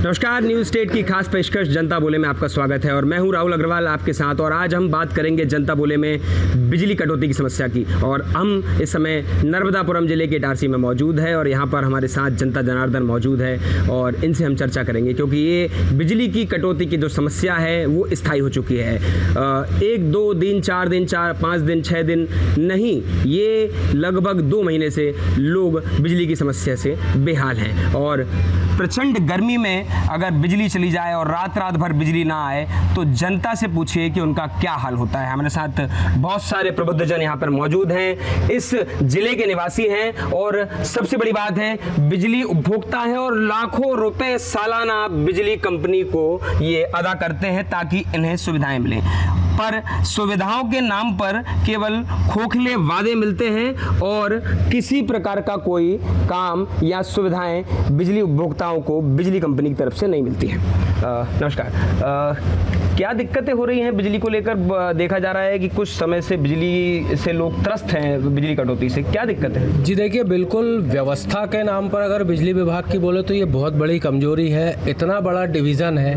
नमस्कार, news state की खास पेशकश जनता बोले में आपका स्वागत है और मैं हूं राहुल अग्रवाल आपके साथ। और आज हम बात करेंगे जनता बोले में बिजली कटौती की समस्या की। और हम इस समय नर्मदापुरम जिले के इटारसी में मौजूद है और यहां पर हमारे साथ जनता जनार्दन मौजूद है और इनसे हम चर्चा करेंगे, क्योंकि ये बिजली की कटौती की जो समस्या है वो स्थायी हो चुकी है। 1 2 दिन 4 दिन 5 दिन 6 दिन नहीं, ये लगभग 2 महीने से लोग बिजली की समस्या से बेहाल हैं। और प्रचंड गर्मी में अगर बिजली चली जाए और रात भर बिजली ना आए तो जनता से पूछिए कि उनका क्या हाल होता है। हमारे साथ बहुत सारे प्रबुद्धजन यहाँ पर मौजूद हैं, इस जिले के निवासी हैं और सबसे बड़ी बात है बिजली उपभोक्ता हैं और लाखों रुपए सालाना बिजली कंपनी को ये अदा करते हैं ताकि इन्हें सुविधाएं मिलें। पर सुविधाओं के नाम पर केवल खोखले वादे मिलते हैं और किसी प्रकार का कोई काम या सुविधाएं बिजली उपभोक्ताओं को बिजली कंपनी की तरफ से नहीं मिलती हैं। नमस्कार, क्या दिक्कतें हो रही हैं बिजली को लेकर? देखा जा रहा है कि कुछ समय से बिजली से लोग त्रस्त हैं, बिजली कटौती से। क्या दिक्कत है? जी देखिए, बिल्कुल व्यवस्था के नाम पर अगर बिजली विभाग की बोले तो ये बहुत बड़ी कमजोरी है। इतना बड़ा डिवीज़न है,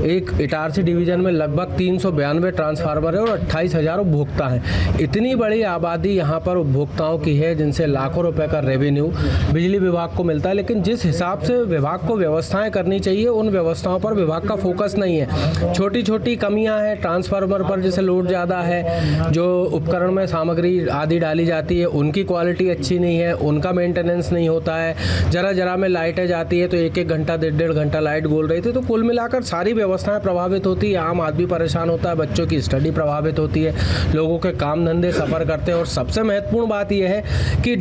एक इटारसी डिवीज़न में लगभग 392 ट्रांसफार्मर है और 28,000 उपभोक्ता हैं। इतनी बड़ी आबादी यहाँ पर उपभोक्ताओं की है जिनसे लाखों रुपए का रेवेन्यू बिजली विभाग को मिलता है, लेकिन जिस हिसाब से विभाग को व्यवस्थाएं करनी चाहिए उन व्यवस्थाओं पर विभाग का फोकस नहीं है। छोटी छोटी कमियां हैं ट्रांसफार्मर पर, जैसे लोड ज़्यादा है, जो उपकरण में सामग्री आदि डाली जाती है उनकी क्वालिटी अच्छी नहीं है, उनका मेंटेनेंस नहीं होता है। जरा में लाइटें जाती है तो 1-1 घंटा 1.5 घंटा लाइट गोल रही थी। तो कुल मिलाकर सारी व्यवस्थाएं प्रभावित होती है, आम आदमी परेशान होता है, बच्चों की स्टडी प्रभावित होती है, लोगों के काम धंधे सफ़र करते हैं। और सबसे महत्वपूर्ण बात यह है कि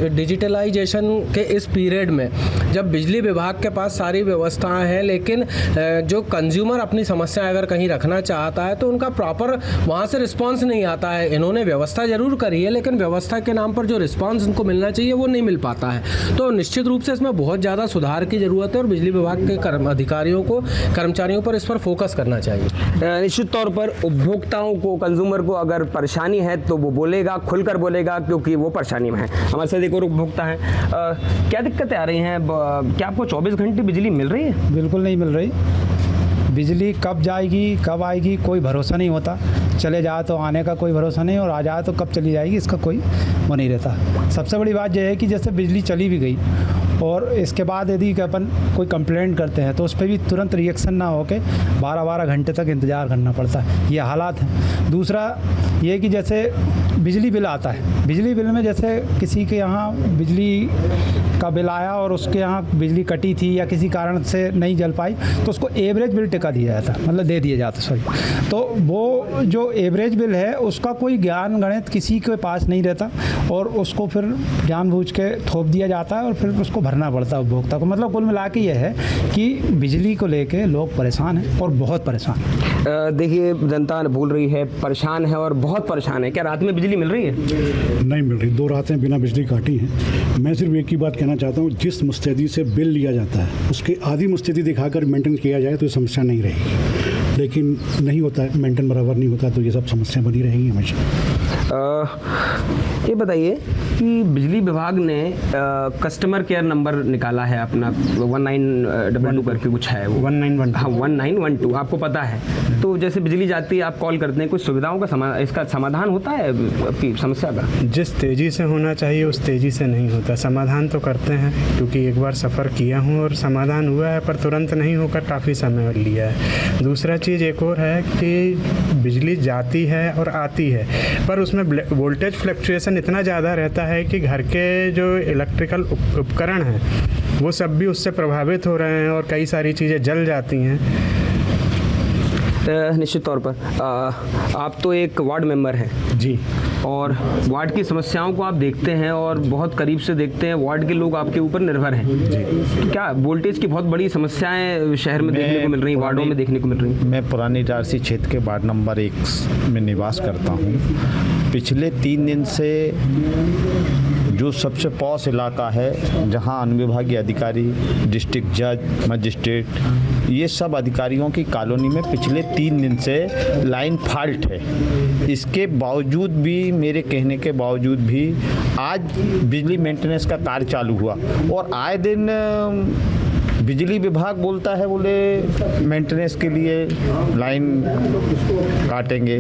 डिजिटलाइजेशन के इस पीरियड में जब बिजली विभाग के पास सारी व्यवस्थाएं हैं, लेकिन जो कंज्यूमर अपनी समस्या अगर कहीं रखना चाहता है तो उनका प्रॉपर वहाँ से रिस्पांस नहीं आता है। इन्होंने व्यवस्था जरूर करी है, लेकिन व्यवस्था के नाम पर जो रिस्पांस उनको मिलना चाहिए वो नहीं मिल पाता है। तो निश्चित रूप से इसमें बहुत ज़्यादा सुधार की ज़रूरत है और बिजली विभाग के अधिकारियों को, कर्मचारियों पर इस पर फोकस करना चाहिए। निश्चित तौर पर उपभोक्ताओं को, कंज्यूमर को अगर परेशानी है तो वो बोलेगा, खुलकर बोलेगा, क्योंकि वो परेशानी में है। हमारे साथ एक और उपभोक्ता है। क्या दिक्कतें आ रही हैं? क्या आपको 24 घंटे बिजली मिल रही है? बिल्कुल नहीं मिल रही। बिजली कब जाएगी कब आएगी कोई भरोसा नहीं होता। चले जाए तो आने का कोई भरोसा नहीं, और आ जाए तो कब चली जाएगी इसका कोई वो नहीं रहता। सबसे बड़ी बात यह है कि जैसे बिजली चली भी गई और इसके बाद यदि अपन कोई कंप्लेंट करते हैं तो उस पर भी तुरंत रिएक्शन ना होके 12-12 घंटे तक इंतज़ार करना पड़ता है। ये हालात हैं। दूसरा ये कि जैसे बिजली बिल आता है, बिजली बिल में जैसे किसी के यहाँ बिजली का बिल आया और उसके यहाँ बिजली कटी थी या किसी कारण से नहीं जल पाई तो उसको एवरेज बिल टिका दिया जाता, मतलब दे दिया जाता, सॉरी। तो वो जो एवरेज बिल है उसका कोई ज्ञान गणित किसी के पास नहीं रहता और उसको फिर जानबूझ के थोप दिया जाता है और फिर उसको भरना पड़ता है उपभोक्ता को। मतलब कुल मिला के ये है कि बिजली को लेके लोग परेशान हैं और बहुत परेशान हैं। देखिए, जनता बोल रही है परेशान है और बहुत परेशान है। क्या रात में बिजली मिल रही है? नहीं मिल रही। 2 रातें बिना बिजली काटी हैं। मैं सिर्फ एक ही बात कहना चाहता हूँ, जिस मुस्तैदी से बिल लिया जाता है उसके आधी मुस्तैदी दिखाकर मेंटेन किया जाए तो ये समस्या नहीं रहेगी, लेकिन नहीं होता है, मेंटेन बराबर नहीं होता तो ये सब समस्या बनी रहेंगी हमेशा। ये बताइए कि बिजली विभाग ने कस्टमर केयर नंबर निकाला है अपना 1922 करके कुछ है वो 1912। हाँ, 1912 आपको पता है। तो जैसे बिजली जाती है आप कॉल करते हैं, कुछ सुविधाओं का इसका समाधान होता है आपकी समस्या का? जिस तेज़ी से होना चाहिए उस तेज़ी से नहीं होता। समाधान तो करते हैं, क्योंकि एक बार सफ़र किया हूँ और समाधान हुआ है, पर तुरंत नहीं होकर काफ़ी समय लिया है। दूसरा चीज़ एक और है कि बिजली जाती है और आती है, पर उसमें वोल्टेज फ्लक्चुएशन इतना ज़्यादा रहता है कि घर के जो इलेक्ट्रिकल उपकरण हैं वो सब भी उससे प्रभावित हो रहे हैं और कई सारी चीज़ें जल जाती हैं। निश्चित तौर पर आप तो एक वार्ड मेंबर हैं जी, और वार्ड की समस्याओं को आप देखते हैं और बहुत करीब से देखते हैं। वार्ड के लोग आपके ऊपर निर्भर हैं जी। क्या वोल्टेज की बहुत बड़ी समस्याएं शहर में देखने को मिल रही, वार्डों में देखने को मिल रही? मैं पुरानी इटारसी क्षेत्र के वार्ड नंबर 1 में निवास करता हूँ। पिछले 3 दिन से जो सबसे पॉश इलाका है, जहाँ अनुविभागीय अधिकारी, डिस्ट्रिक्ट जज, मजिस्ट्रेट, ये सब अधिकारियों की कॉलोनी में पिछले 3 दिन से लाइन फॉल्ट है। इसके बावजूद भी, मेरे कहने के बावजूद भी, आज बिजली मेंटेनेंस का कार्य चालू हुआ और आए दिन बिजली विभाग बोलता है बोले मेंटेनेंस के लिए लाइन काटेंगे,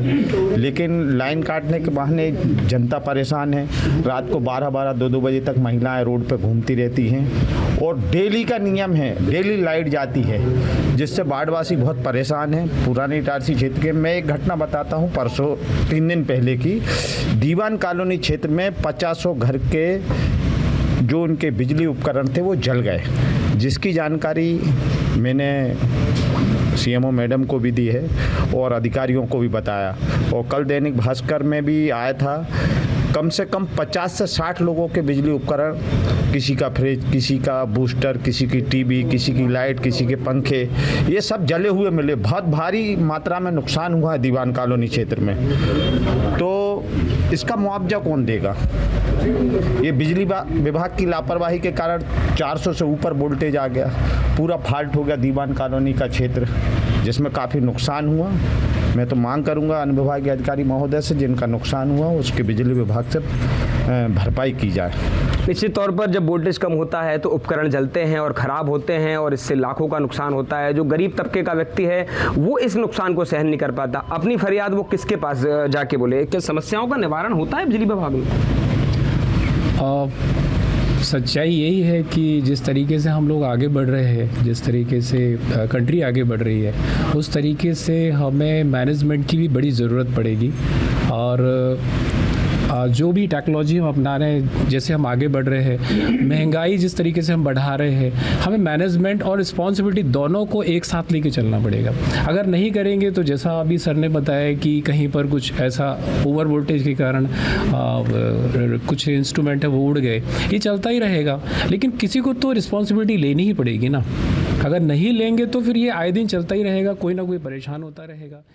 लेकिन लाइन काटने के बहाने जनता परेशान है। रात को 12-12, 2-2 बजे तक महिलाएं रोड पे घूमती रहती हैं और डेली का नियम है, डेली लाइट जाती है, जिससे बाढ़वासी बहुत परेशान हैं। पुराने इटारसी क्षेत्र के मैं एक घटना बताता हूँ, परसों 3 दिन पहले की। दीवान कॉलोनी क्षेत्र में 50 घर के जो उनके बिजली उपकरण थे वो जल गए, जिसकी जानकारी मैंने सीएमओ मैडम को भी दी है और अधिकारियों को भी बताया। और कल दैनिक भास्कर में भी आया था, कम से कम 50 से 60 लोगों के बिजली उपकरण, किसी का फ्रिज, किसी का बूस्टर, किसी की टीवी, किसी की लाइट, किसी के पंखे, ये सब जले हुए मिले। बहुत भारी मात्रा में नुकसान हुआ है दीवान कॉलोनी क्षेत्र में। तो इसका मुआवजा कौन देगा? ये बिजली विभाग की लापरवाही के कारण 400 से ऊपर वोल्टेज आ गया, पूरा फॉल्ट हो गया दीवान कॉलोनी का क्षेत्र, जिसमें काफ़ी नुकसान हुआ। मैं तो मांग करूंगा अनुविभागीय अधिकारी महोदय से, जिनका नुकसान हुआ उसके बिजली विभाग से भरपाई की जाए। निश्चित तौर पर जब वोल्टेज कम होता है तो उपकरण जलते हैं और ख़राब होते हैं और इससे लाखों का नुकसान होता है। जो गरीब तबके का व्यक्ति है वो इस नुकसान को सहन नहीं कर पाता। अपनी फरियाद वो किसके पास जाके बोले? क्या समस्याओं का निवारण होता है बिजली विभाग में? सच्चाई यही है कि जिस तरीके से हम लोग आगे बढ़ रहे हैं, जिस तरीके से कंट्री आगे बढ़ रही है, उस तरीके से हमें मैनेजमेंट की भी बड़ी ज़रूरत पड़ेगी। और जो भी टेक्नोलॉजी हम अपना रहे हैं, जैसे हम आगे बढ़ रहे हैं, महंगाई जिस तरीके से हम बढ़ा रहे हैं, हमें मैनेजमेंट और रिस्पॉन्सिबिलिटी दोनों को एक साथ लेके चलना पड़ेगा। अगर नहीं करेंगे तो जैसा अभी सर ने बताया कि कहीं पर कुछ ऐसा ओवर वोल्टेज के कारण कुछ इंस्ट्रूमेंट है वो उड़ गए, ये चलता ही रहेगा। लेकिन किसी को तो रिस्पॉन्सिबिलिटी लेनी ही पड़ेगी ना। अगर नहीं लेंगे तो फिर ये आए दिन चलता ही रहेगा, कोई ना कोई परेशान होता रहेगा।